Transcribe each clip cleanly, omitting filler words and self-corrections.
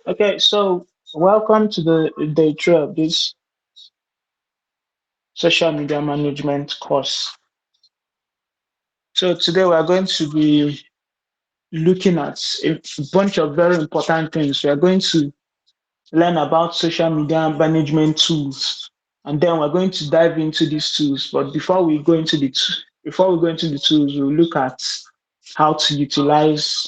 Okay, so welcome to the day two of this social media management course. So today we are going to be looking at a bunch of very important things. We are going to learn about social media management tools, and then we're going to dive into these tools. But before we go into the tools, we'll look at how to utilize.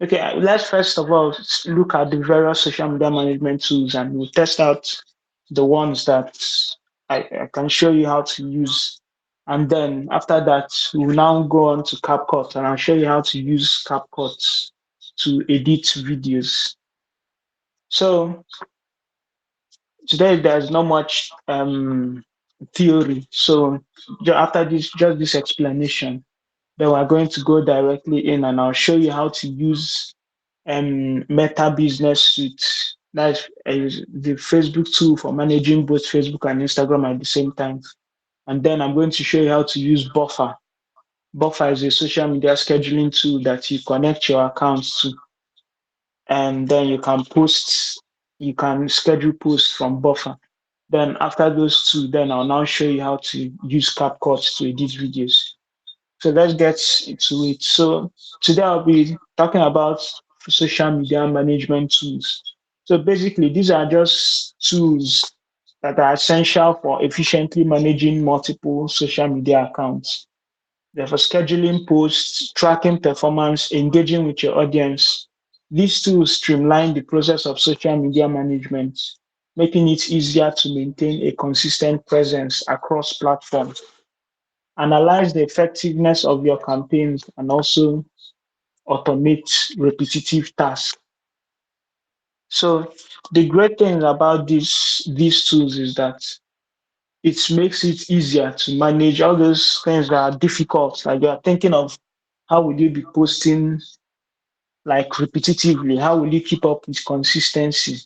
Okay, let's first of all look at the various social media management tools, and we'll test out the ones that I can show you how to use. And then after that, we'll now go on to CapCut, and I'll show you how to use CapCut to edit videos. So today there's not much theory. So after this explanation, then we're going to go directly in, and I'll show you how to use Meta Business Suite. That's the Facebook tool for managing both Facebook and Instagram at the same time. And then I'm going to show you how to use Buffer. Buffer is a social media scheduling tool that you connect your accounts to, and then you can schedule posts from Buffer. Then after those two, then I'll now show you how to use CapCut to edit videos. So let's get into it. So today I'll be talking about social media management tools. So basically, these are just tools that are essential for efficiently managing multiple social media accounts. They're for scheduling posts, tracking performance, engaging with your audience. These tools streamline the process of social media management, making it easier to maintain a consistent presence across platforms. Analyze the effectiveness of your campaigns and also automate repetitive tasks. So the great thing about these tools is that it makes it easier to manage all those things that are difficult. Like you're thinking of how will you be posting like repetitively? How will you keep up with consistency?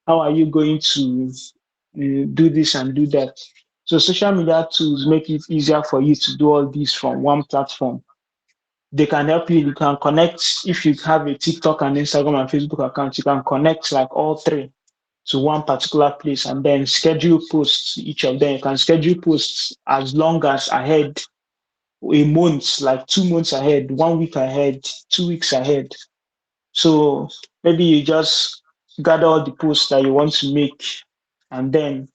How are you going to do this and do that? So social media tools make it easier for you to do all this from one platform. They can help you. You can connect if you have a TikTok and Instagram and Facebook account. You can connect like all three to one particular place and then schedule posts. Each of them you can schedule posts as long as ahead a month, like 2 months ahead, 1 week ahead, 2 weeks ahead. So maybe you just gather all the posts that you want to make, and then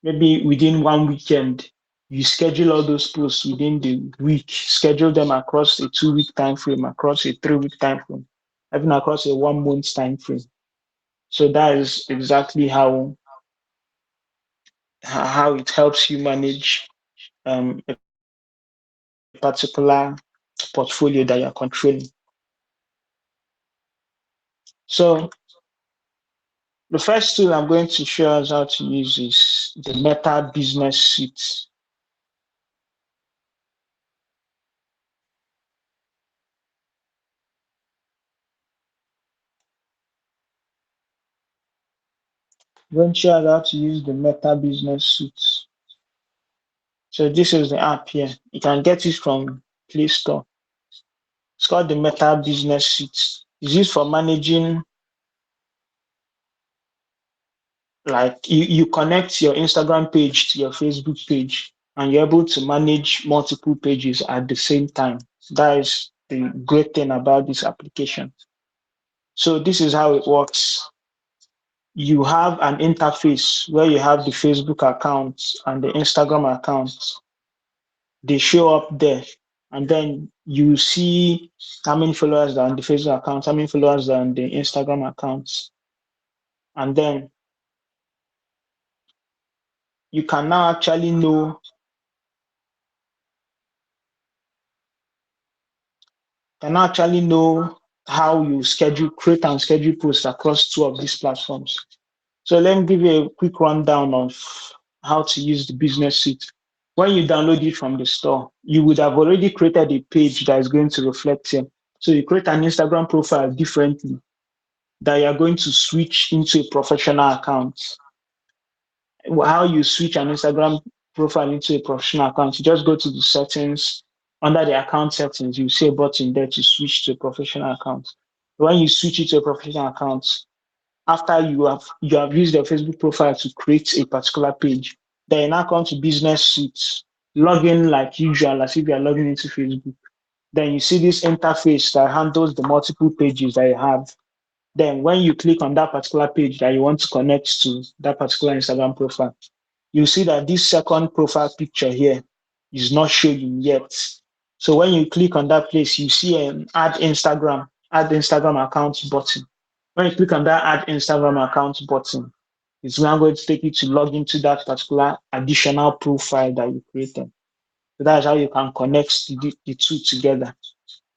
maybe within one weekend, you schedule all those posts within the week, schedule them across a 2 week time frame, across a 3 week time frame, even across a 1 month time frame. So that is exactly how it helps you manage a particular portfolio that you're controlling. So the first tool I'm going to show us how to use is the Meta Business Suite. I'm going to show us how to use the Meta Business Suite. So this is the app here. You can get it from Play Store. It's called the Meta Business Suite. It's used for managing, like you connect your Instagram page to your Facebook page, and you're able to manage multiple pages at the same time. That is the great thing about this application. So this is how it works. You have an interface where you have the Facebook account and the Instagram account. They show up there, and then you see how many followers are on the Facebook account, how many followers are on the Instagram accounts, and then you can now actually know how you create and schedule posts across two of these platforms. So let me give you a quick rundown of how to use the business suite. When you download it from the store, you would have already created a page that is going to reflect here. So you create an Instagram profile differently that you are going to switch into a professional account. How you switch an Instagram profile into a professional account, you just go to the settings. Under the account settings, you see a button there to switch to a professional account. When you switch it to a professional account, after you have used your Facebook profile to create a particular page. Then you now come to business suite, log in like usual as if you are logging into Facebook. Then you see this interface that handles the multiple pages that you have. Then when you click on that particular page that you want to connect to that particular Instagram profile, you see that this second profile picture here is not showing yet. So when you click on that place, you see an add Instagram account button. When you click on that add Instagram account button, it's now going to take you to log into that particular additional profile that you created. So that's how you can connect the two together.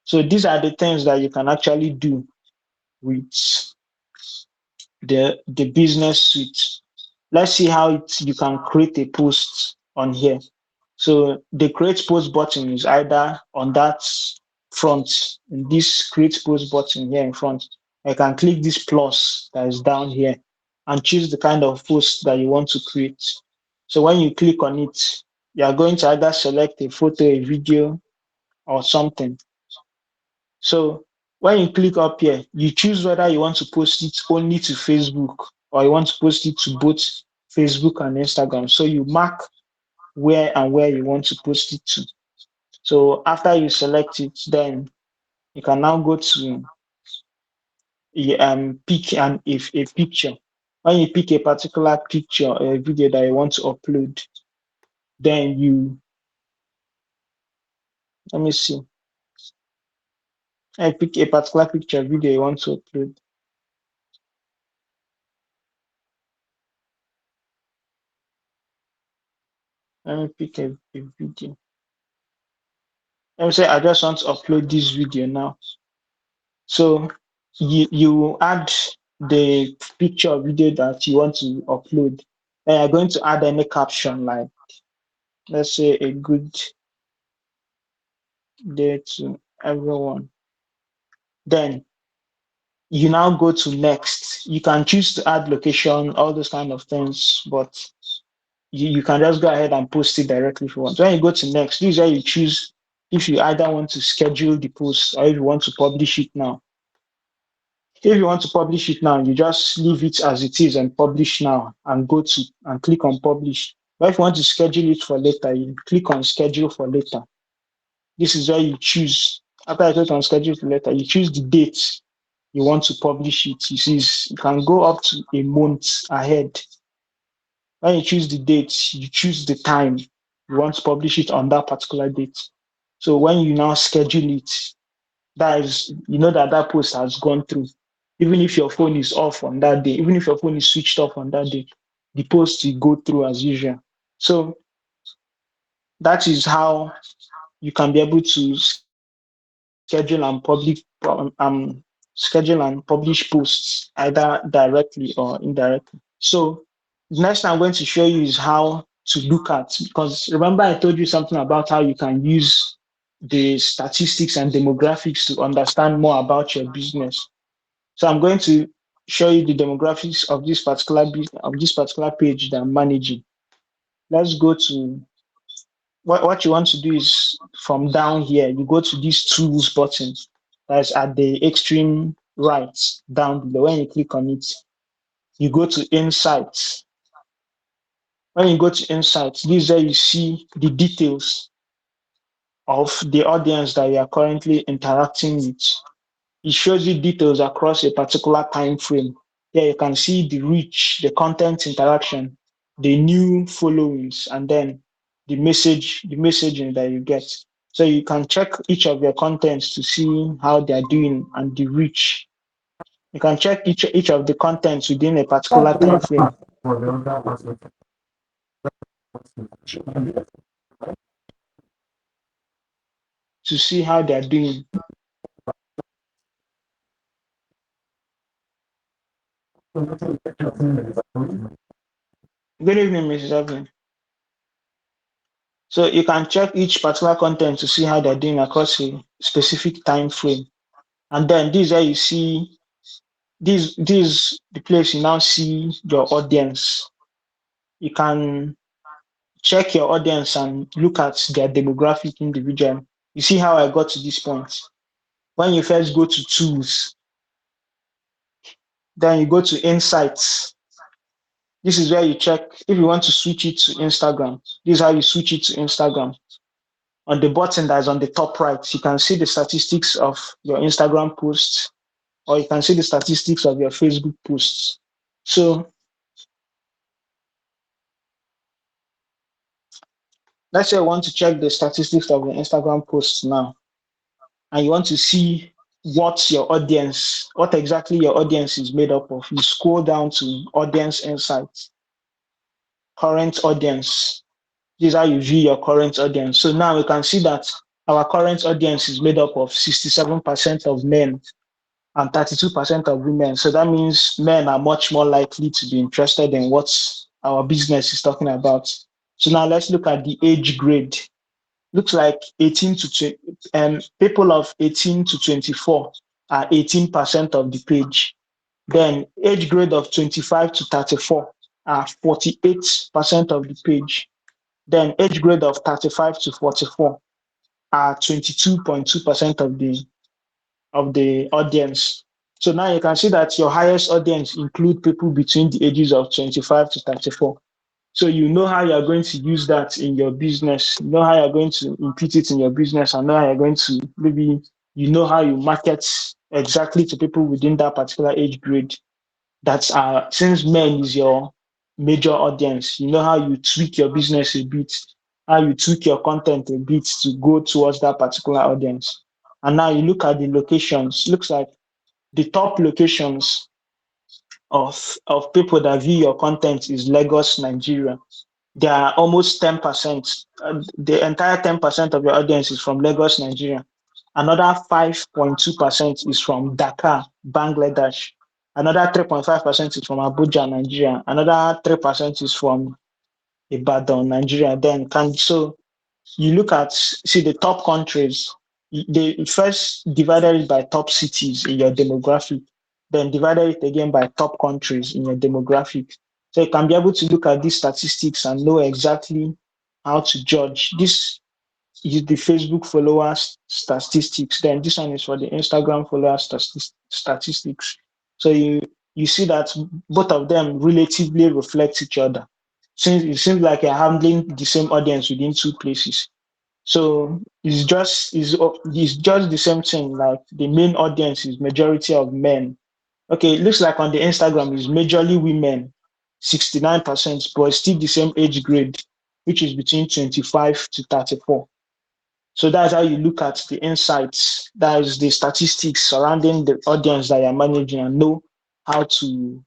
So these are the things that you can actually do with the business suite. Let's see how you can create a post on here. So the create post button is either on that front, in this create post button here in front. I can click this plus that is down here and choose the kind of post that you want to create. So when you click on it, you are going to either select a photo, a video, or something. So when you click up here, you choose whether you want to post it only to Facebook or you want to post it to both Facebook and Instagram. So you mark where you want to post it to. So after you select it, then you can now go to pick a picture. When you pick a particular picture or a video that you want to upload, then let me see. I pick a particular picture video you want to upload. Let me pick a video. Let me say I just want to upload this video now. So you add the picture or video that you want to upload. Then you're going to add any caption like, let's say, a good day to everyone. Then you now go to next. You can choose to add location, all those kind of things, but you can just go ahead and post it directly if you want. When you go to next, this is where you choose if you either want to schedule the post or if you want to publish it now. If you want to publish it now, you just leave it as it is and publish now and go to and click on publish. But if you want to schedule it for later, you click on schedule for later. This is where you choose. After I click on schedule for later, you choose the date you want to publish it. You can go up to a month ahead. When you choose the date, you choose the time you want to publish it on that particular date. So when you now schedule it, that is, you know that post has gone through. Even if your phone is off on that day, even if your phone is switched off on that day, the post will go through as usual. So that is how you can be able to schedule and publish posts either directly or indirectly. So next I'm going to show you is how to look at, because remember I told you something about how you can use the statistics and demographics to understand more about your business. So I'm going to show you the demographics of this particular page that I'm managing. Let's go to what you want to do is from down here, you go to this tools button that's at the extreme right down below. When you click on it, you go to insights. When you go to insights, this is where you see the details of the audience that you are currently interacting with. It shows you details across a particular time frame. Here you can see the reach, the content interaction, the new followings, and then the messaging that you get. So you can check each of your contents to see how they're doing and the reach. You can check each of the contents within a particular time frame to see how they're doing. Good evening, Mrs. Evelyn. So you can check each particular content to see how they're doing across a specific time frame. And then this is where you see this the place you now see your audience. You can check your audience and look at their demographic individual. You see how I got to this point. When you first go to tools, Then you go to insights. This is where you check if you want to switch it to Instagram. This is how you switch it to Instagram. On the button that is on the top right, you can see the statistics of your Instagram posts, or you can see the statistics of your Facebook posts. So let's say I want to check the statistics of your Instagram posts now, and you want to see what exactly your audience is made up of. You scroll down to audience insights, current audience. This is how you view your current audience. So now we can see that our current audience is made up of 67% of men and 32% of women. So that means men are much more likely to be interested in what our business is talking about. So now let's look at the age grade. Looks like 18 to 20, people of 18 to 24 are 18% of the page. Then age grade of 25 to 34 are 48% of the page. Then age grade of 35 to 44 are 22.2% of the audience. So now you can see that your highest audience include people between the ages of 25 to 34. So you know how you're going to use that in your business. You know how you're going to impute it in your business, and know how you're going to maybe how you market exactly to people within that particular age grade. That's since men is your major audience, you know how you tweak your business a bit, how you tweak your content a bit to go towards that particular audience. And now you look at the locations. Looks like the top locations of people that view your content is Lagos, Nigeria. They are almost 10%. The entire 10% of your audience is from Lagos, Nigeria. Another 5.2% is from Dhaka, Bangladesh. Another 3.5% is from Abuja, Nigeria. Another 3% is from Ibadan, Nigeria. So you look at, see the top countries, they first divided it by top cities in your demographic, then divided it again by top countries in your demographic. So you can be able to look at these statistics and know exactly how to judge. This is the Facebook followers statistics. Then this one is for the Instagram followers statistics. So you see that both of them relatively reflect each other. Since it seems like you're handling the same audience within two places. So it's just the same thing. Like the main audience is majority of men. Okay, it looks like on the Instagram is majorly women, 69%, but it's still the same age grade, which is between 25 to 34. So that's how you look at the insights. That is the statistics surrounding the audience that you're managing and know how to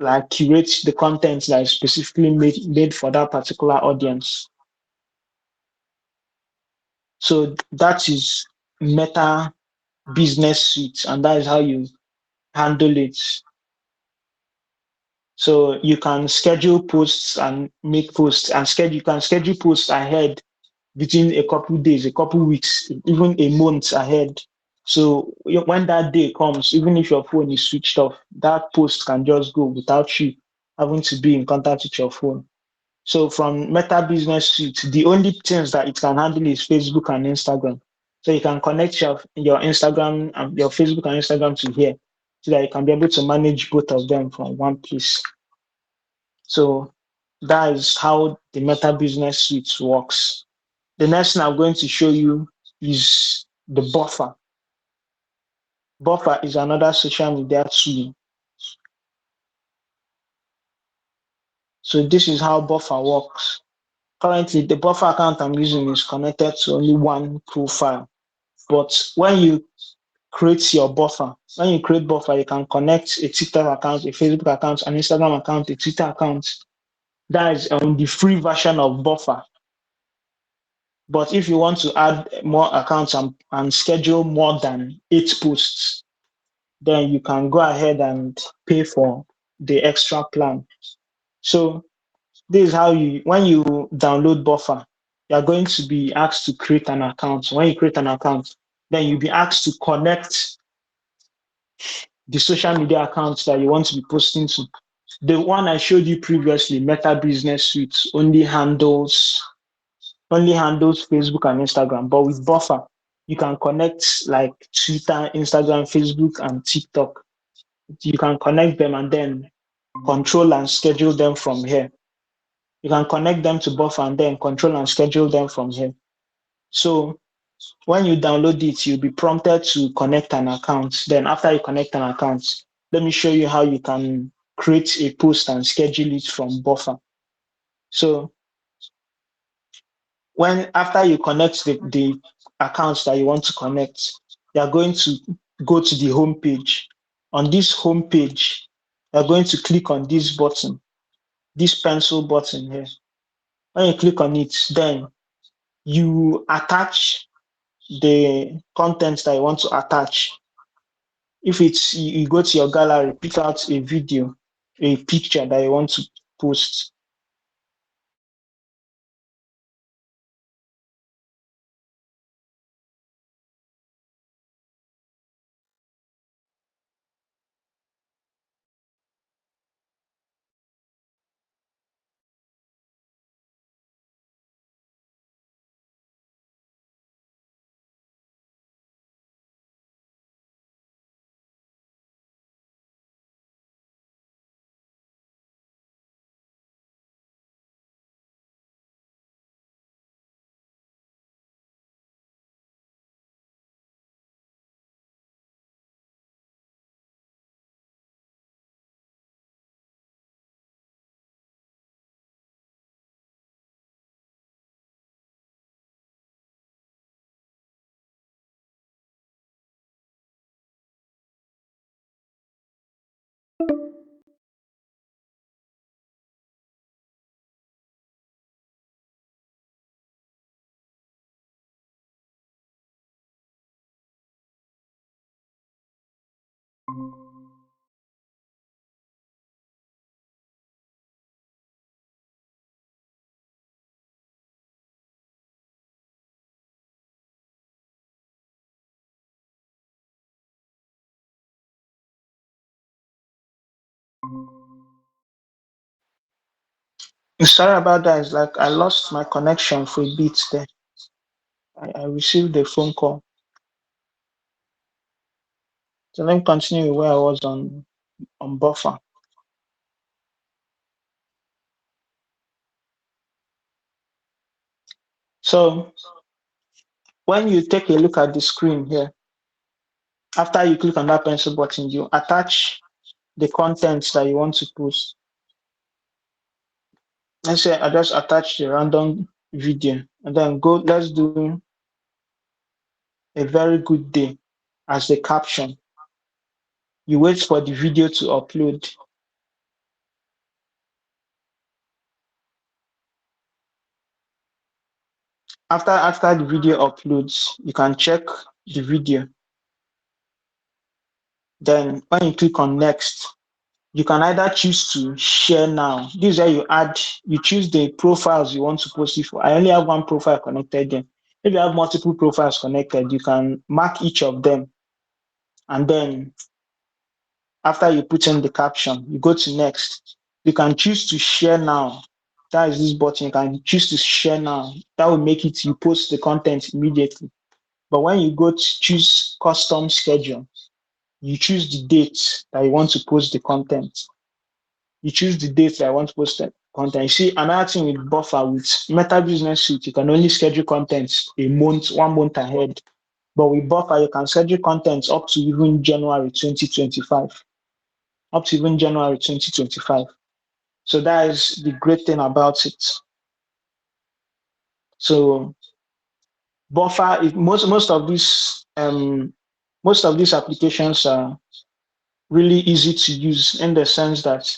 like curate the content that is specifically made for that particular audience. So that is Meta Business Suite, and that is how you handle it. So you can schedule posts and make posts and schedule. You can schedule posts ahead between a couple days, a couple weeks, even a month ahead. So when that day comes, even if your phone is switched off, that post can just go without you having to be in contact with your phone. So from Meta Business Suite, the only things that it can handle is Facebook and Instagram. So you can connect your Instagram and your Facebook and Instagram to here so that you can be able to manage both of them from one place. So that is how the Meta Business Suite works. The next thing I'm going to show you is the Buffer. Buffer is another social media tool. So this is how Buffer works. Currently, the Buffer account I'm using is connected to only one profile. But when you create your Buffer, when you create Buffer, you can connect a TikTok account, a Facebook account, an Instagram account, a Twitter account. That is the free version of Buffer. But if you want to add more accounts and schedule more than 8 posts, then you can go ahead and pay for the extra plan. So this is how when you download Buffer, you're going to be asked to create an account. When you create an account, then you'll be asked to connect the social media accounts that you want to be posting to. The one I showed you previously, Meta Business Suite, only handles Facebook and Instagram. But with Buffer, you can connect like Twitter, Instagram, Facebook, and TikTok. you can connect them and then control and schedule them from here. You can connect them to Buffer and then control and schedule them from here. So when you download it, you'll be prompted to connect an account. Then after you connect an account, let me show you how you can create a post and schedule it from Buffer. So when after you connect the accounts that you want to connect, you are going to go to the home page. On this home page, you're going to click on this button, this pencil button here. When you click on it, then you attach the content that you want to attach. If it's you go to your gallery, pick out a video, a picture that you want to post. Sorry about that. It's like I lost my connection for a bit there. I received a phone call. So let me continue with where I was on Buffer. So when you take a look at the screen here, after you click on that pencil button, you attach the contents that you want to post. Let's say I just attach the random video and then let's do a very good day as the caption. You wait for the video to upload. After the video uploads, you can check the video. Then when you click on next, you can either choose to share now. This is where you choose the profiles you want to post it for. I only have one profile connected there. If you have multiple profiles connected, you can mark each of them. And then after you put in the caption, you go to next. You can choose to share now. That is this button. You can choose to share now. That will make it you post the content immediately. But when you go to choose custom schedule, you choose the date that you want to post the content. You choose the date that I want to post the content. You see, another thing with Buffer, with Meta Business Suite, you can only schedule content a month, 1 month ahead. But with Buffer, you can schedule content up to even January 2025. Up to even January 2025. So that is the great thing about it. So Buffer, most of these applications are really easy to use in the sense that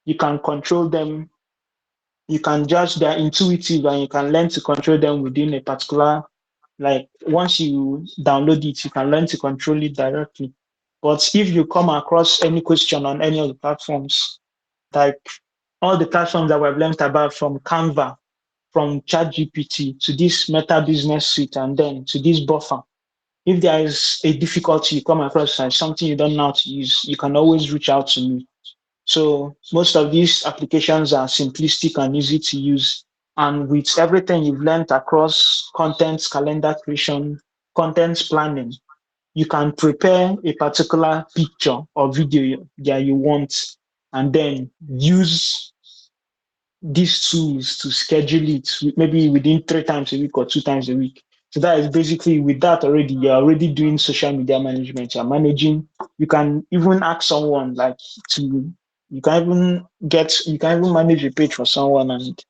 you can control them. You can judge they're intuitive and you can learn to control them within a particular, like once you download it, you can learn to control it directly. But if you come across any question on any of the platforms, like all the platforms that we've learned about from Canva, from ChatGPT to this Meta Business Suite, and then to this Buffer, if there is a difficulty you come across and something you don't know how to use, you can always reach out to me. So most of these applications are simplistic and easy to use. And with everything you've learned across content, calendar creation, content planning, you can prepare a particular picture or video that you want, and then use these tools to schedule it maybe within 3 times a week or 2 times a week. So that is basically, with that already, you're already doing social media management. You're managing. You can even ask someone like to. You can even manage a page for someone, and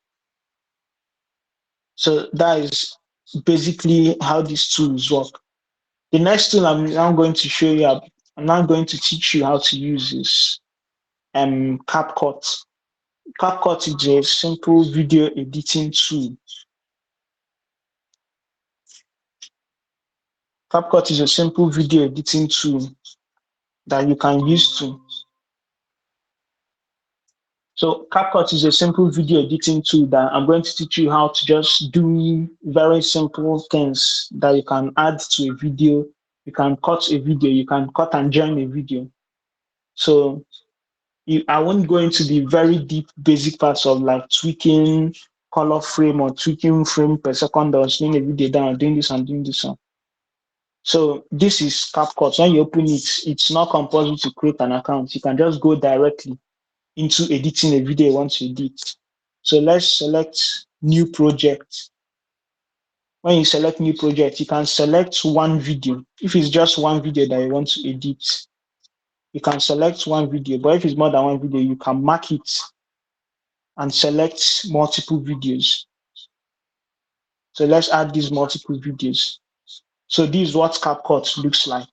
so that is basically how these tools work. The next tool I'm now going to show you, I'm now going to teach you how to use is CapCut. CapCut is a simple video editing tool. CapCut is a simple video editing tool that you can use to. So CapCut is a simple video editing tool that I'm going to teach you how to just do very simple things that you can add to a video. You can cut a video, you can cut and join a video. So I won't go into the very deep basic parts of like tweaking color frame or tweaking frame per second or slowing a video down, doing this and doing this one. So this is CapCut. When you open it, it's not compulsory to create an account. You can just go directly into editing a video you want to edit. So let's select new project. When you select new project, you can select one video. If it's just one video that you want to edit, you can select one video. But if it's more than one video, you can mark it and select multiple videos. So let's add these multiple videos. So this is what CapCut looks like.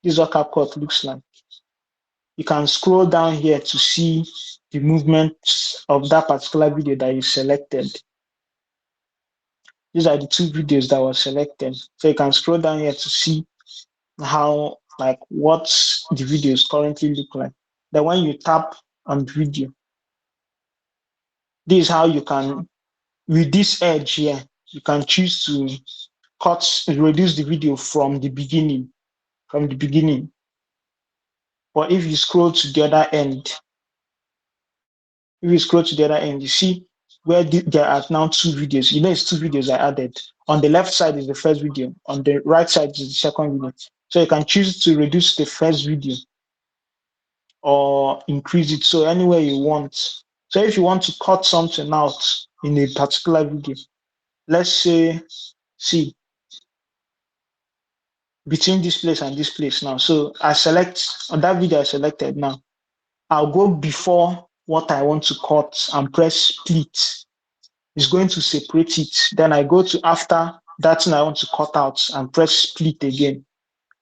This is what CapCut looks like. You can scroll down here to see the movement of that particular video that you selected. These are the two videos that were selected. So you can scroll down here to see how, like, what the videos currently look like. Then when you tap on video, this is how you can, with this edge here, you can choose to reduce the video from the beginning. But if you scroll to the other end, you see where there are now two videos. You know, it's two videos I added. On the left side is the first video. On the right side is the second video. So you can choose to reduce the first video or increase it. So anywhere you want. So if you want to cut something out in a particular video, let's say, see, between this place and this place now. So I select, on that video I selected now, I'll go before what I want to cut and press split. It's going to separate it. Then I go to after that thing I want to cut out and press split again.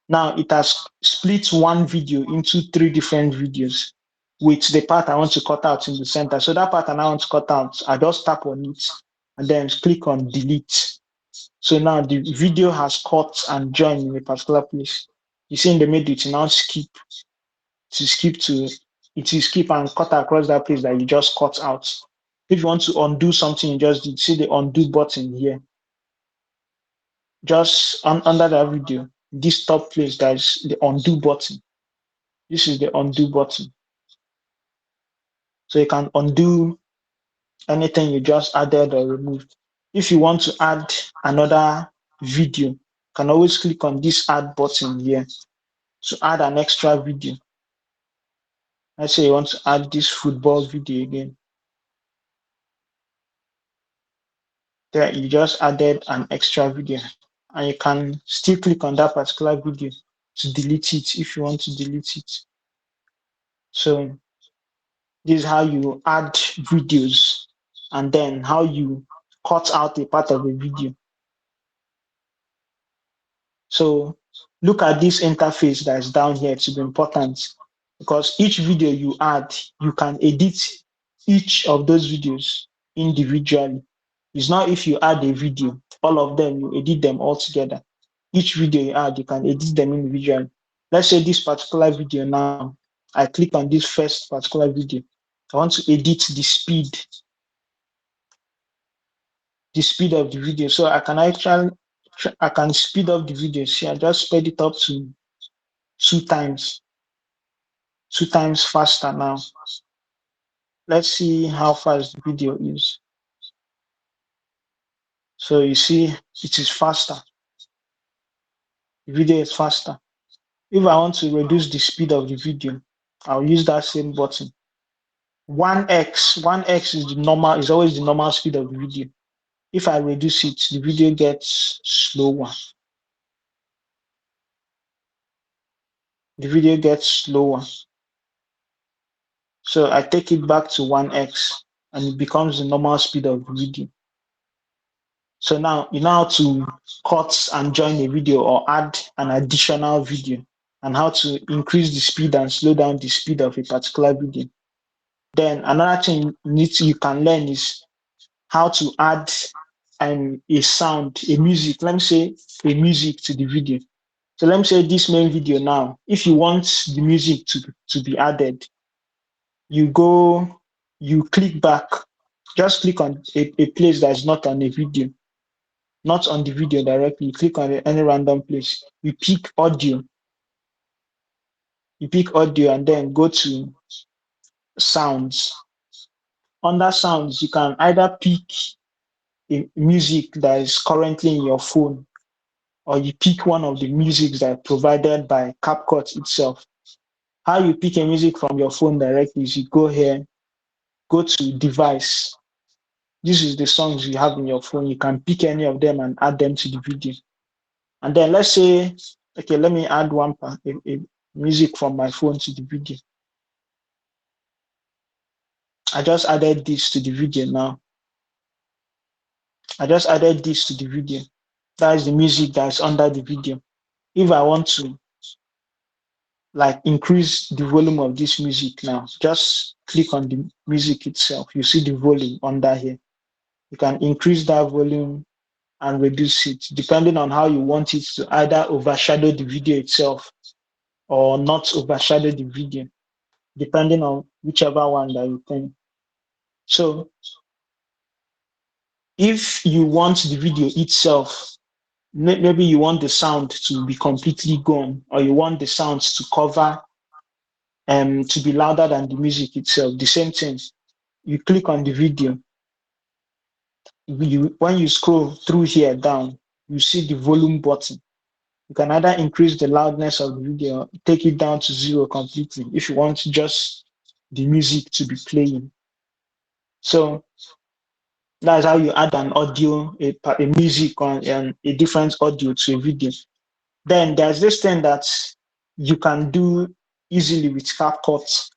Now it has split one video into 3 different videos with the part I want to cut out in the center. So that part I now want to cut out, I just tap on it and then click on delete. So now the video has cut and joined in a particular place. You see in the middle, it now skip and cut across that place that you just cut out. If you want to undo something you just did, see the undo button here. Just under that video, this top place, there's the undo button. This is the undo button. So you can undo anything you just added or removed. If you want to add another video, you can always click on this add button here to add an extra video. Let's say you want to add this football video again. There, you just added an extra video, and you can still click on that particular video to delete it if you want to delete it. So this is how you add videos, and then how you cut out a part of a video. So look at this interface that is down here. To be important, because each video you add, you can edit each of those videos individually. It's not if you add a video, all of them, you edit them all together. Each video you add, you can edit them individually. Let's say this particular video now, I click on this first particular video. I want to edit the speed of the video. So I can speed up the video. See, I just sped it up to 2 times faster now. Let's see how fast the video is. So you see, it is faster. The video is faster. If I want to reduce the speed of the video, I'll use that same button. 1x is always the normal speed of the video. If I reduce it, the video gets slower. The video gets slower. So I take it back to 1x and it becomes the normal speed of the video. So now you know how to cut and join a video or add an additional video, and how to increase the speed and slow down the speed of a particular video. Then another thing you can learn is how to add a sound, a music, let me say a music to the video. So let me say this main video now, if you want the music to be added, you click back, just click on a place that's not on a video, not on the video directly. You click on any random place. You pick audio. And then go to sounds. Under sounds, you can either pick a music that is currently in your phone, or you pick one of the musics that are provided by CapCut itself. How you pick a music from your phone directly is you go here, go to device. This is the songs you have in your phone. You can pick any of them and add them to the video. And then let's say, okay, let me add a music from my phone to the video. I just added this to the video now. That is the music that's under the video. If I want to like increase the volume of this music now, just click on the music itself. You see the volume under here. You can increase that volume and reduce it depending on how you want it to either overshadow the video itself or not overshadow the video, depending on whichever one that you think. So if you want the video itself, maybe you want the sound to be completely gone, or you want the sounds to cover to be louder than the music itself, the same thing. You click on the video. When you scroll through here down, you see the volume button. You can either increase the loudness of the video, take it down to 0 completely if you want just the music to be playing. So that's how you add an audio, a music on a different audio to a video. Then there's this thing that you can do easily with CapCut.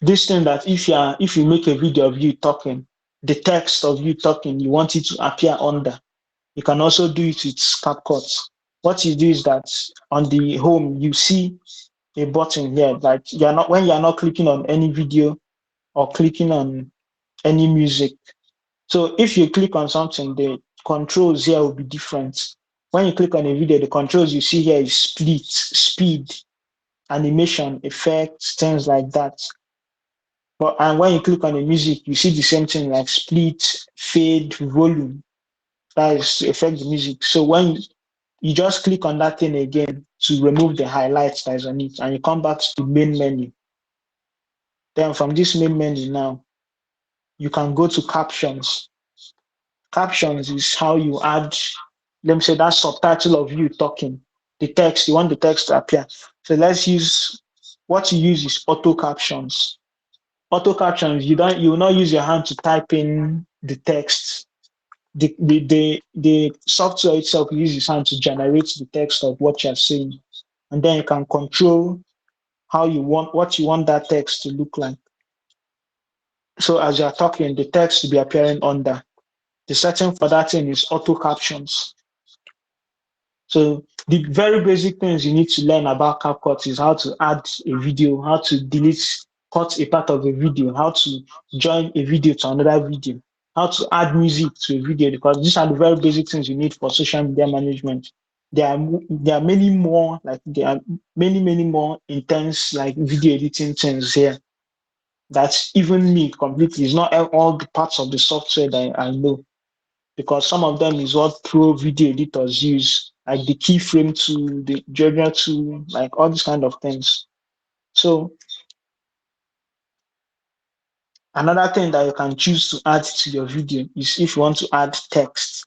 This thing that if you make a video of you talking, the text of you talking, you want it to appear under. You can also do it with CapCut. What you do is that on the home, you see a button here, like when you're not clicking on any video or clicking on any music. So if you click on something, the controls here will be different. When you click on a video, the controls you see here is split, speed, animation, effects, things like that. And when you click on the music, you see the same thing like split, fade, volume. That is to affect the music. So when you just click on that thing again to remove the highlights that is on it, and you come back to the main menu. Then from this main menu now, you can go to captions. Captions is how you add, let me say, that subtitle of you talking. The text, you want the text to appear. So what you use is auto captions. Auto captions, you will not use your hand to type in the text. The software itself uses hand to generate the text of what you're saying. And then you can control what you want that text to look like. So as you're talking, the text will be appearing under. The setting for that thing is auto captions. So the very basic things you need to learn about CapCut is how to add a video, how to cut a part of a video, how to join a video to another video, how to add music to a video, because these are the very basic things you need for social media management. There are many more, many more intense like video editing things here that even me completely is not all the parts of the software that I know, because some of them is what pro video editors use, like the keyframe tool, the Junior tool, like all these kind of things. So another thing that you can choose to add to your video is if you want to add text.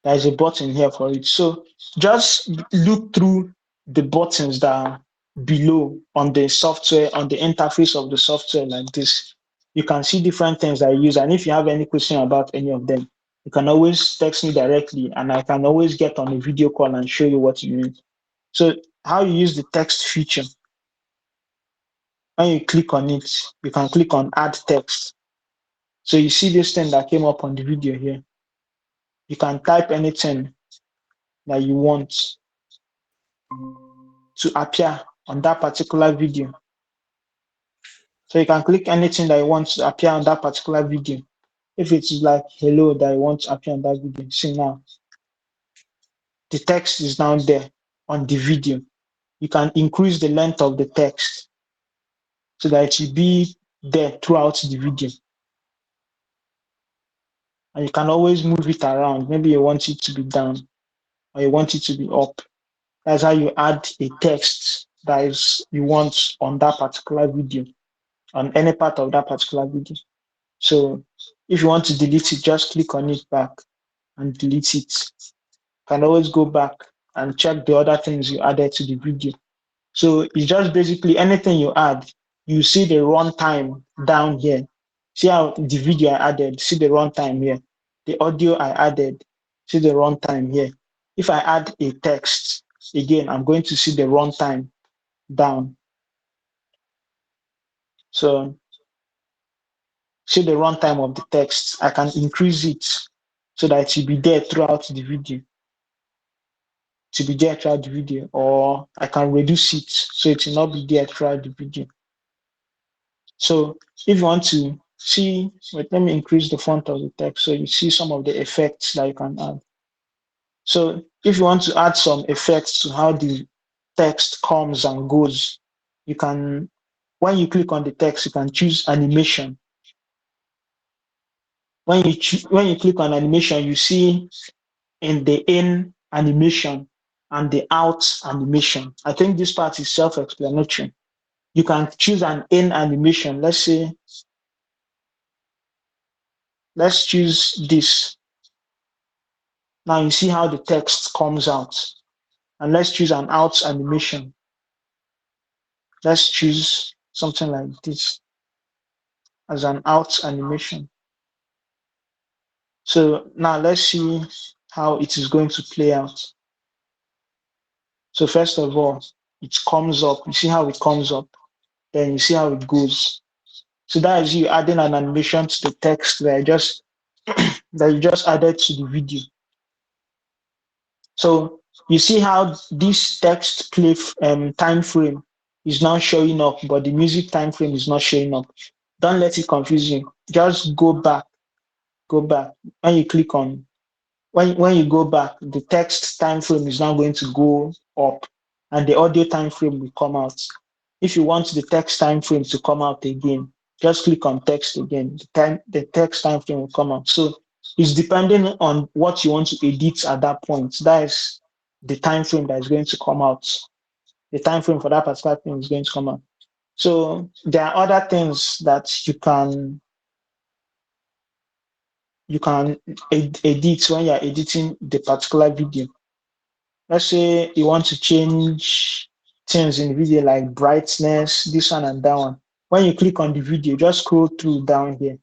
There's a button here for it. So just look through the buttons that are below on the software, on the interface of the software like this. You can see different things I use. And if you have any question about any of them, you can always text me directly and I can always get on a video call and show you what you need. So how you use the text feature. When you click on it, you can click on add text. So you see this thing that came up on the video here. You can type anything that you want to appear on that particular video. So you can click anything that you want to appear on that particular video. If it's like hello that you want to appear on that video, see now, the text is down there on the video. You can increase the length of the text so that it will be there throughout the video. And you can always move it around. Maybe you want it to be down or you want it to be up. That's how you add a text that is you want on that particular video, on any part of that particular video. So if you want to delete it, just click on it back and delete it. You can always go back and check the other things you added to the video. So it's just basically anything you add, you see the runtime down here. See how the video I added, see the runtime here. The audio I added, see the runtime here. If I add a text, again, I'm going to see the runtime down. So see the runtime of the text. I can increase it so that it will be there throughout the video. To be there throughout the video, or I can reduce it so it will not be there throughout the video. So if you want to see, wait, let me increase the font of the text so you see some of the effects that you can add. So if you want to add some effects to how the text comes and goes, you can, when you click on the text, you can choose animation. When you click on animation, you see in the in animation and the out animation. I think this part is self-explanatory. You can choose an in animation. Let's choose this. Now you see how the text comes out. And let's choose an out animation. Let's choose something like this as an out animation. So now let's see how it is going to play out. So first of all, it comes up. You see how it comes up. Then you see how it goes. So that is you adding an animation to the text that you just added to the video. So you see how this text play time frame is now showing up, but the music time frame is not showing up. Don't let it confuse you. Just go back. When you click on, when you go back, the text time frame is now going to go up and the audio time frame will come out. If you want the text time frame to come out again, just click on text again. The text time frame will come out. So it's depending on what you want to edit at that point. That is the time frame that is going to come out. The time frame for that particular thing is going to come out. So there are other things that you can edit when you're editing the particular video. Let's say you want to change things in the video like brightness, this one and that one. When you click on the video, just scroll through down here.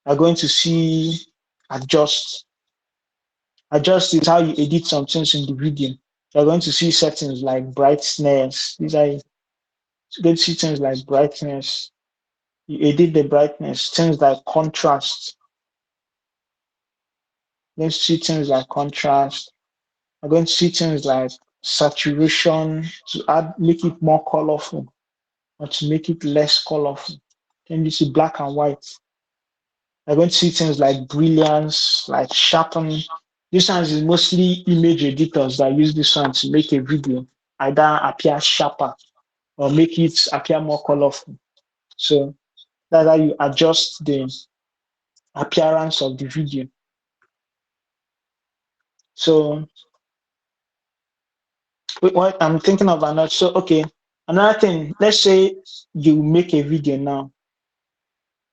You're going to see adjust. Adjust is how you edit some things in the video. You're going to see settings like brightness. These are going to see things like brightness. You edit the brightness, things like contrast. Let's see things like contrast. I'm going to see things like saturation to add, make it more colorful or to make it less colorful. Then you see black and white. I'm going to see things like brilliance, like sharpen. This one is mostly image editors that use this one to make a video either appear sharper or make it appear more colorful. So that's how you adjust the appearance of the video. So what I'm thinking of another. So okay, another thing. Let's say you make a video now,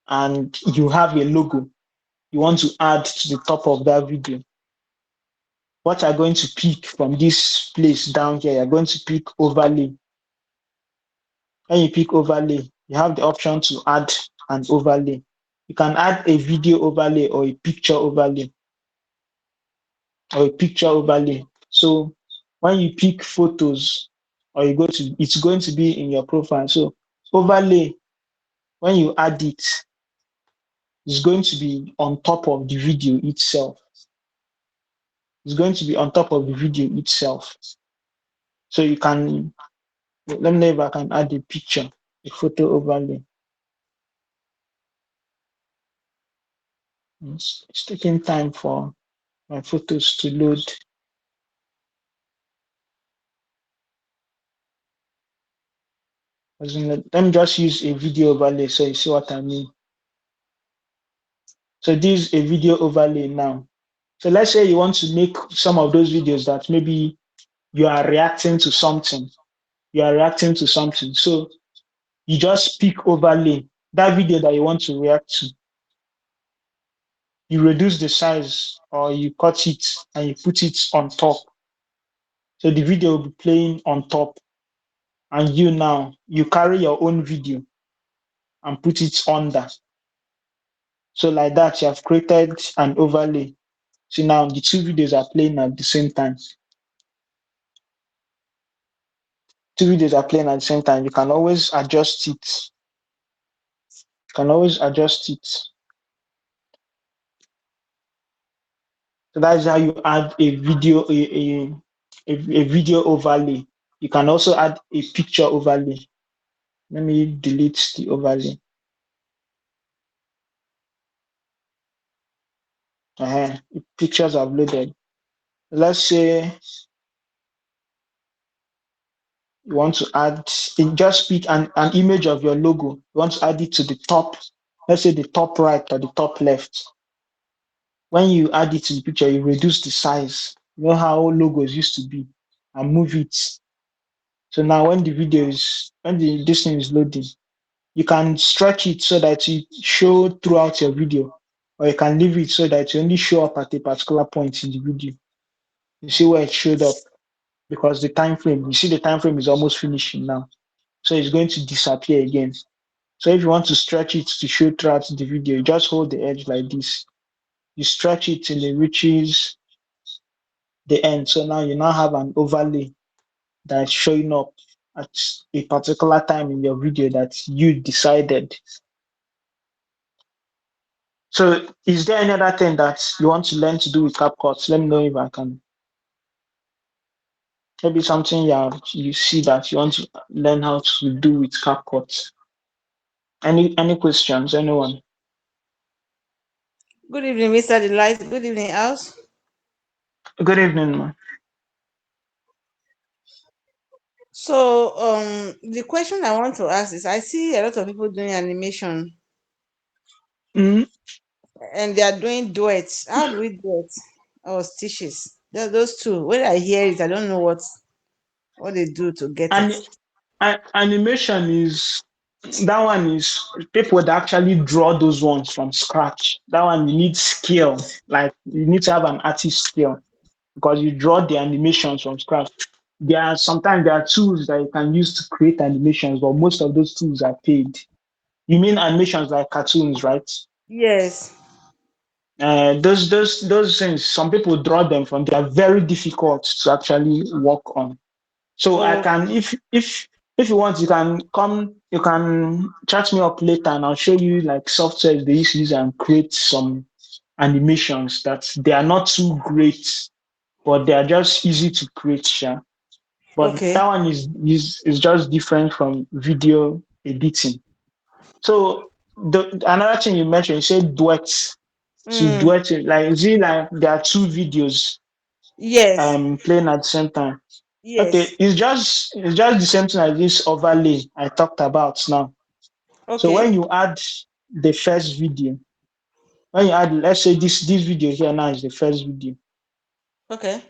and you have a logo you want to add to the top of that video. what you're going to pick from this place down here, you're going to pick overlay. When you pick overlay, you have the option to add an overlay. You can add a video overlay or a picture overlay So when you pick photos or you go to, it's going to be in your profile. So overlay, when you add it, it's going to be on top of the video itself. It's going to be on top of the video itself. So you can, let me know if I can add a picture, a photo overlay. It's taking time for my photos to load. Let me just use a video overlay so you see what I mean. So this is a video overlay now. So let's say you want to make some of those videos that maybe you are reacting to something. So you just pick overlay, that video that you want to react to. You reduce the size or you cut it and you put it on top. So the video will be playing on top. And you carry your own video and put it under. So like that, you have created an overlay. So now the two videos are playing at the same time. You can always adjust it. So that's how you add a video overlay. You can also add a picture overlay. Let me delete the overlay. Pictures are loaded. Let's say you want to add, just pick an image of your logo. You want to add it to the top, let's say the top right or the top left. When you add it to the picture, you reduce the size. You know how logos used to be, and move it. So now when this thing is loading, you can stretch it so that it show throughout your video, or you can leave it so that you only show up at a particular point in the video. You see where it showed up, because the time frame is almost finishing now. So it's going to disappear again. So if you want to stretch it to show throughout the video, you just hold the edge like this. You stretch it till it reaches the end. So now you have an overlay that's showing up at a particular time in your video that you decided. So is there any other thing that you want to learn to do with CapCut? Let me know if I can. Maybe something you see that you want to learn how to do with CapCut. Any questions, anyone? Good evening, Mr. Delight. Good evening, House. Good evening, man. So, the question I want to ask is, I see a lot of people doing animation, and they are doing duets. How do we duet or stitches? Those two. When I hear it, I don't know what they do to get it. Animation is, that one is, people that actually draw those ones from scratch. That one you need skill. Like you need to have an artist skill, because you draw the animations from scratch. Sometimes there are tools that you can use to create animations, but most of those tools are paid. You mean animations like cartoons, right? Yes. Those things, some people draw them from. They are very difficult to actually work on. So I can, if you want, you can chat me up later and I'll show you like software they use and create some animations that they are not too great, but they are just easy to create. Sure. But Okay. that one is just different from video editing. So another thing you mentioned, you said duets. To duet it, like is it like there are two videos Yes. playing at the same time? Okay, Yes. it's just the same thing as this overlay I talked about now. So when Okay. you add the first video, let's say this video here now is the first video. Okay.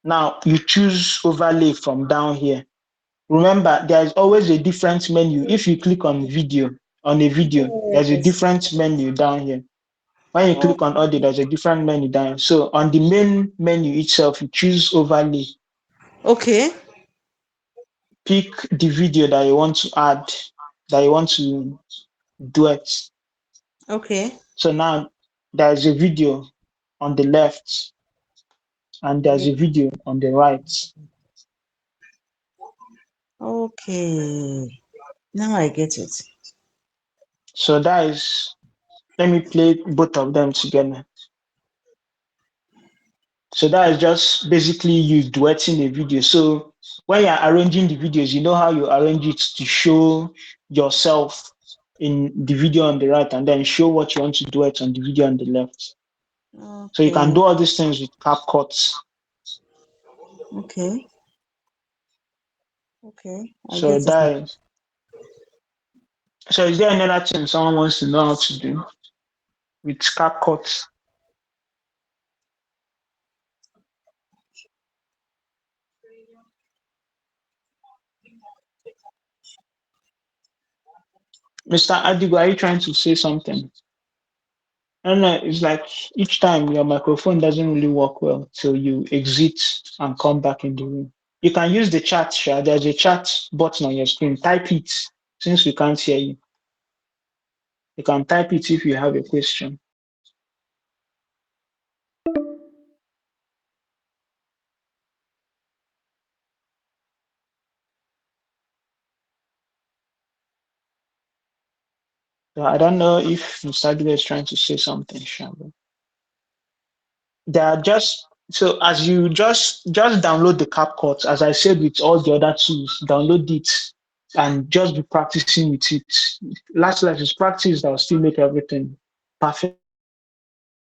Now you choose overlay from down here. Remember, there is always a different menu. If you click on a video, there's a Yes. different menu down here. When you Oh, click on audio, there's a different menu down. So on the main menu itself, you choose overlay, okay. pick the video that you want to add, that you want to duet. Okay. So now there's a video on the left and there's Yeah. a video on the right. Okay. Now I get it. So that is, let me play both of them together. So that is just basically you duetting a video. So when you're arranging the videos, you know how you arrange it to show yourself in the video on the right and then show what you want to duet on the video on the left. So you can Okay. do all these things with CapCut. Okay. Okay. I So get it now. that is, so is there another thing someone wants to know how to do with CapCut? Mr. Adigo, are you trying to say something? I don't know. It's like each time your microphone doesn't really work well till you exit and come back in the room. You can use the chat, Sha. There's a chat button on your screen. Type it since we can't hear you. You can type it if you have a question. So I don't know if Mr. Adigo is trying to say something, Sha. They are just so as you just download the CapCut, as I said with all the other tools, download it and just be practicing with it. Last is practice that will still make everything perfect.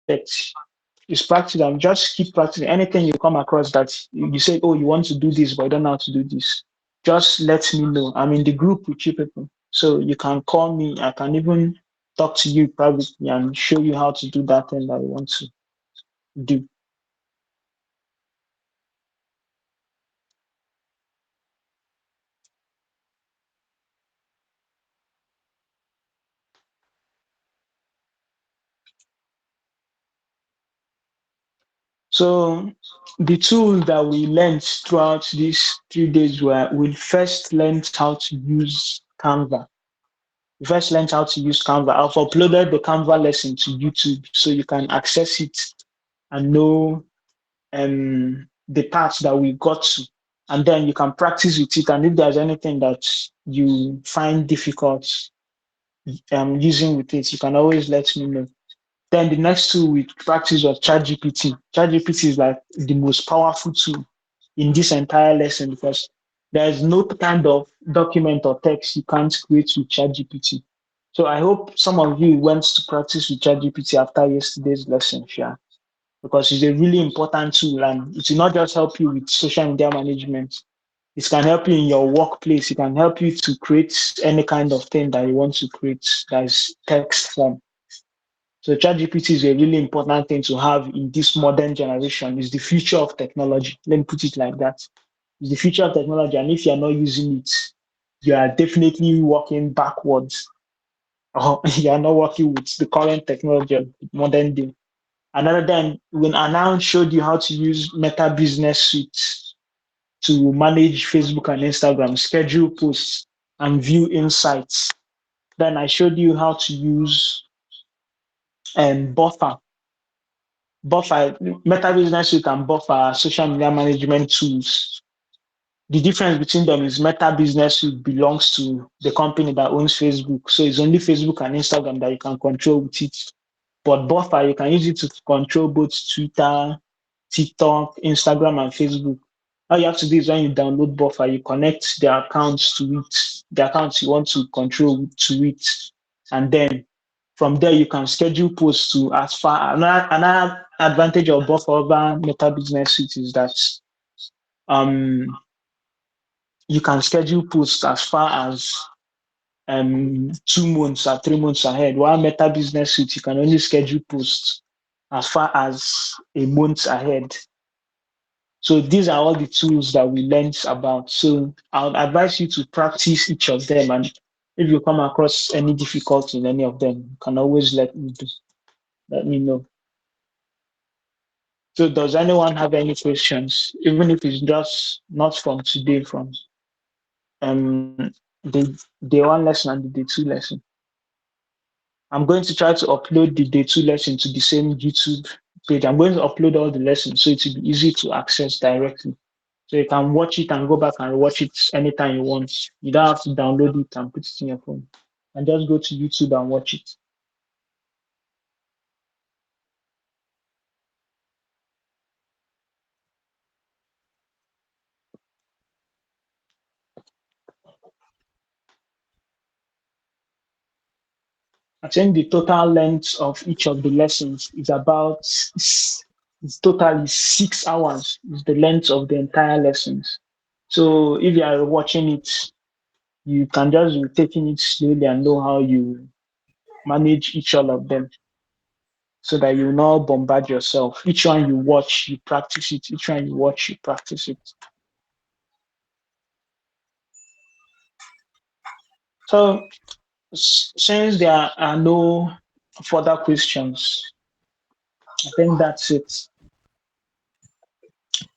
It's practice and just keep practicing. Anything you come across that you say, oh, you want to do this, but you don't know how to do this, just let me know. I'm in the group with you people. So you can call me. I can even talk to you privately and show you how to do that thing that you want to do. So the tools that we learned throughout these 3 days were we first learned how to use Canva. We first learned how to use Canva. I've uploaded the Canva lesson to YouTube so you can access it and know the parts that we got to. And then you can practice with it. And if there's anything that you find difficult using with it, you can always let me know. Then the next tool we practice was ChatGPT. ChatGPT is like the most powerful tool in this entire lesson because there is no kind of document or text you can't create with ChatGPT. So I hope some of you went to practice with ChatGPT after yesterday's lesson, yeah, because it's a really important tool and it will not just help you with social media management. It can help you in your workplace. It can help you to create any kind of thing that you want to create that is text form. So ChatGPT is a really important thing to have in this modern generation. It's the future of technology. Let me put it like that. It's the future of technology. And if you're not using it, you are definitely walking backwards. Or you are not working with the current technology of modern day. Another time, when I now showed you how to use Meta Business Suite to manage Facebook and Instagram, schedule posts, and view insights. Then I showed you how to use Buffer. Buffer, Meta Business Suite and Buffer social media management tools. The difference between them is Meta Business Suite belongs to the company that owns Facebook. So it's only Facebook and Instagram that you can control with it. But Buffer, you can use it to control both Twitter, TikTok, Instagram, and Facebook. All you have to do is when you download Buffer, you connect the accounts to it, the accounts you want to control to it. And then from there, you can schedule posts to as far. Another advantage of Buffer over Meta Business Suite is that um, you can schedule posts as far as 2 months or 3 months ahead. While Meta Business Suite, you can only schedule posts as far as a month ahead. So these are all the tools that we learned about. So I would advise you to practice each of them. And if you come across any difficulty in any of them, you can always let me let me know. So does anyone have any questions, even if it's just not from today, from the day one lesson and the day two lesson? I'm going to try to upload the day two lesson to the same YouTube page. I'm going to upload all the lessons so it will be easy to access directly. So you can watch it and go back and watch it anytime you want. You don't have to download it and put it in your phone. And just go to YouTube and watch it. I think the total length of each of the lessons is about it's totally 6 hours is the length of the entire lessons. So if you are watching it, you can just be taking it slowly and know how you manage each all of them so that you will not bombard yourself. Each one you watch, you practice it. Each one you watch, you practice it. So since there are no further questions, I think that's it.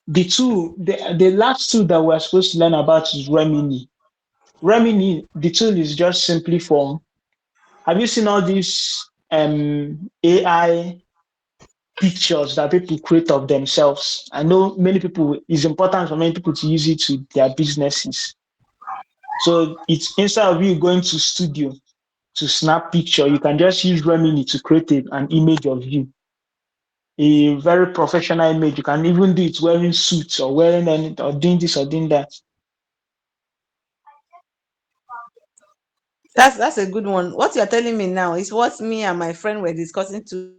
The last two that we're supposed to learn about is Remini. Remini, the tool is just simply for. Have you seen all these AI pictures that people create of themselves? I know many people. It's important for many people to use it to their businesses. So it's instead of you going to studio to snap picture, you can just use Remini to create an image of you, a very professional image. You can even do it wearing suits or wearing any or doing this or doing that. That's a good one. What you're telling me now is what me and my friend were discussing 2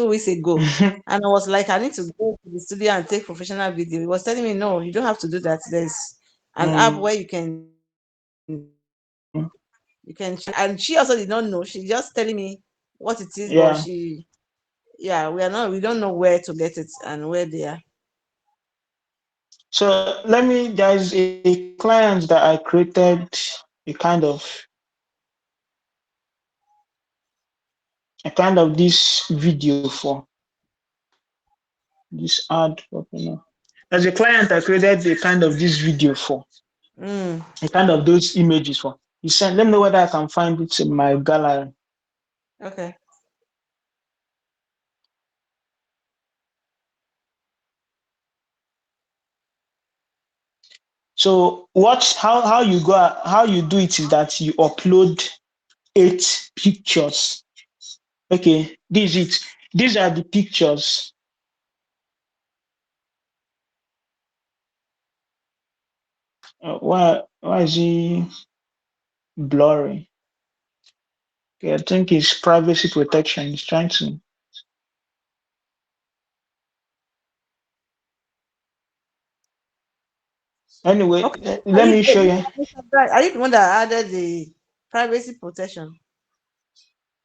weeks ago. And I was like, I need to go to the studio and take professional video. He was telling me, no, you don't have to do that. There's an app where Mm, you can, and she also did not know. She just telling me what it is, but yeah. yeah, we don't know where to get it and where they are. So there's a client that I created a kind of this video for this ad. There's a client I created a kind of this video for, Mm, a kind of those images for. He sent. Let me know whether I can find it in my gallery. okay. So how you do it is that you upload 8 pictures. Okay, this is it. These are the pictures. Why is he blurry? Okay, I think it's privacy protection. He's trying to. Anyway, Okay. let me show you. Are you the one that added the privacy protection?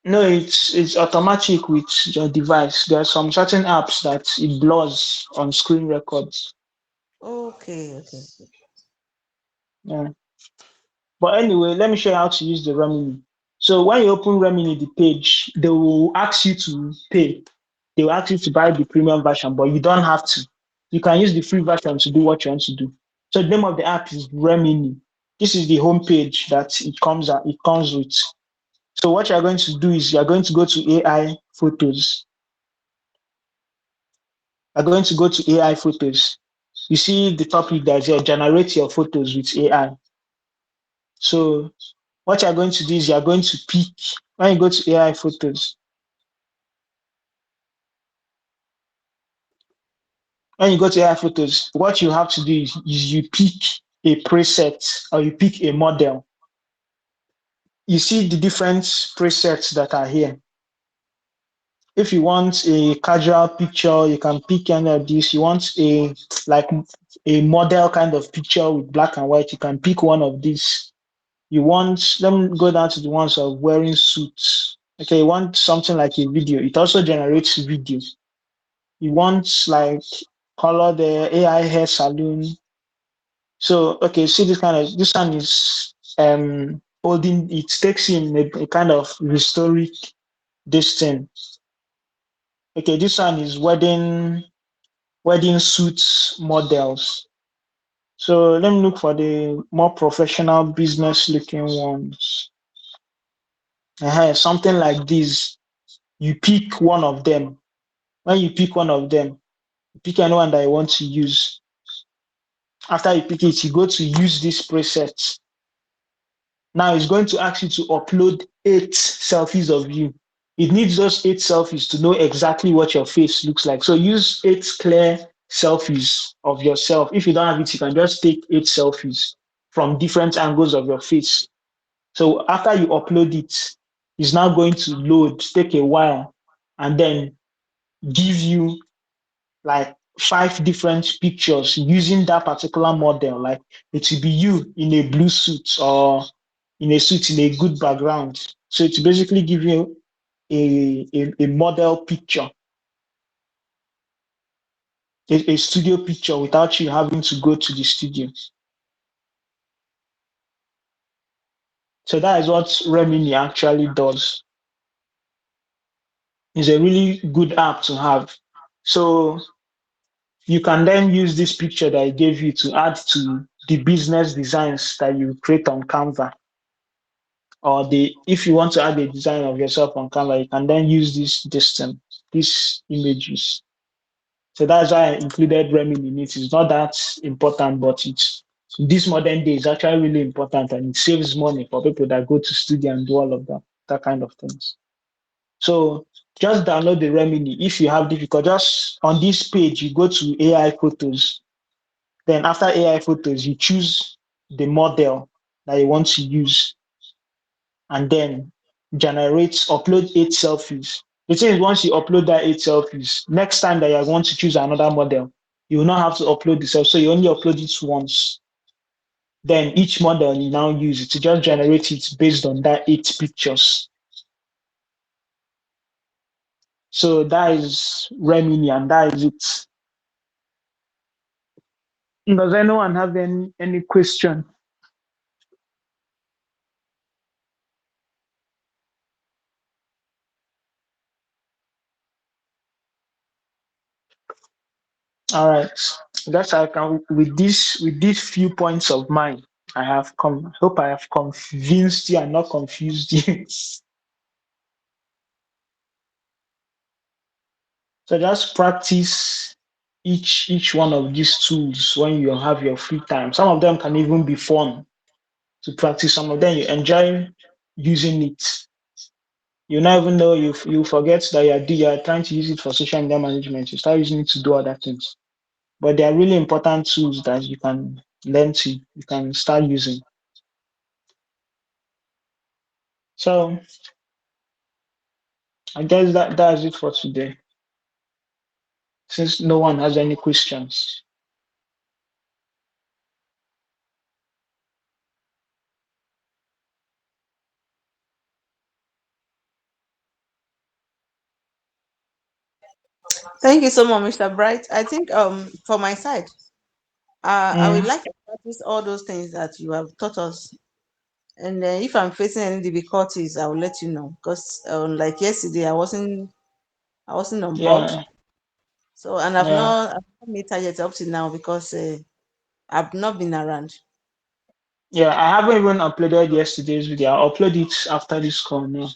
No, it's automatic with your device. There are some certain apps that it blurs on screen records. Okay, okay. Yeah. But anyway, let me show you how to use the Remini. So when you open Remini, the page, they will ask you to pay. They will ask you to buy the premium version, but you don't have to. You can use the free version to do what you want to do. So the name of the app is Remini. This is the home page that it comes with. So what you're going to do is you're going to go to AI photos. You're going to go to AI photos. You see the topic that's here, generate your photos with AI. So what you're going to do is you're going to pick, when you go to AI photos, what you have to do is you pick a preset or you pick a model. You see the different presets that are here. If you want a casual picture, you can pick any of these. You want like a model kind of picture with black and white, you can pick one of these. Let me go down to the ones of wearing suits. Okay, you want something like a video. It also generates video. You want like color the AI hair salon. So okay, see this one is holding it takes in a kind of historic. this thing. Okay, this one is wedding suits models. So let me look for the more professional business looking ones. Something like this. You pick one of them. When you pick one of them, you pick anyone that you want to use. After you pick it, you go to use this preset. Now it's going to ask you to upload 8 selfies of you. It needs those 8 selfies to know exactly what your face looks like. So use 8 clear selfies of yourself. If you don't have it, you can just take 8 selfies from different angles of your face. So after you upload it, it's now going to load, take a while, and then give you like 5 different pictures using that particular model. Like it will be you in a blue suit or in a suit in a good background. So it basically give you a model picture, a studio picture without you having to go to the studio. So that is what Remini actually does. It's a really good app to have. So you can then use this picture that I gave you to add to the business designs that you create on Canva. Or if you want to add a design of yourself on Canva, you can then use these images. So that's why I included Remini in it. It's not that important, but it's this modern day is actually really important and it saves money for people that go to studio and do all of that kind of things. So just download the Remini. If you have difficult, just on this page, you go to AI photos. Then after AI photos, you choose the model that you want to use and then upload 8 selfies. The thing is, once you upload that 8 selfies, next time that you want to choose another model, you will not have to upload the selfie. So you only upload it once. Then each model you now use it to just generate it based on that 8 pictures. So that is Remini and that is it. Does anyone have any question? All right. That's how I can with these few points of mine. Hope I have convinced you and not confused you. So just practice each one of these tools when you have your free time. Some of them can even be fun to practice. Some of them you enjoy using it. You never know you forget that you're trying to use it for social media management. You start using it to do other things. But they are really important tools that you can you can start using. So I guess that's it for today. Since no one has any questions. Thank you so much, Mr. Bright. I think for my side, I would Mm, like to practice all those things that you have taught us. And if I'm facing any difficulties, I will let you know. Because like yesterday, I wasn't on board. yeah, So and yeah, I've not made targets up to now because I've not been around. yeah. I haven't even uploaded yesterday's video. I'll upload it after this call now.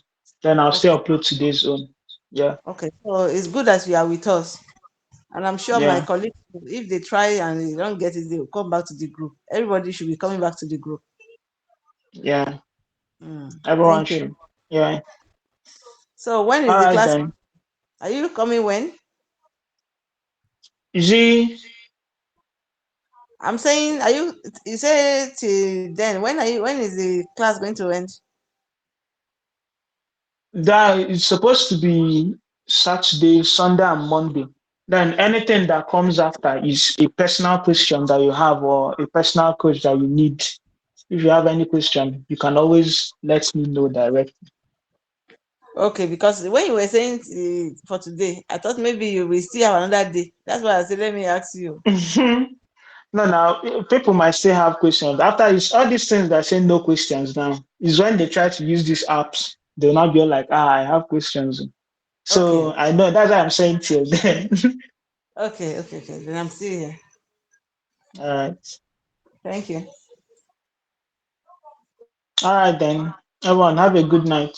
Then I'll Okay, still upload today's own. Yeah, okay. So it's good that you are with us, and I'm sure my yeah, colleagues, if they try and they don't get it, they will come back to the group. Everybody should be coming back to the group. yeah. Mm, Everyone thank you. should. Yeah. So when All is the right class? then. Are you coming when? You see, I'm saying, are you? You say till then. When are you? When is the class going to end? that it's supposed to be Saturday, Sunday, and Monday. Then anything that comes after is a personal question that you have or a personal coach that you need. If you have any question, you can always let me know directly. Okay, because when you were saying for today, I thought maybe you will still have another day. That's why I said let me ask you. No, now people might still have questions. After all these things that say no questions now is when they try to use these apps. they'll not be like, I have questions. Okay. So I know that's why I'm saying till then. Okay. Okay. Okay. Then I'm still here. All right. Thank you. All right then. Everyone have a good night.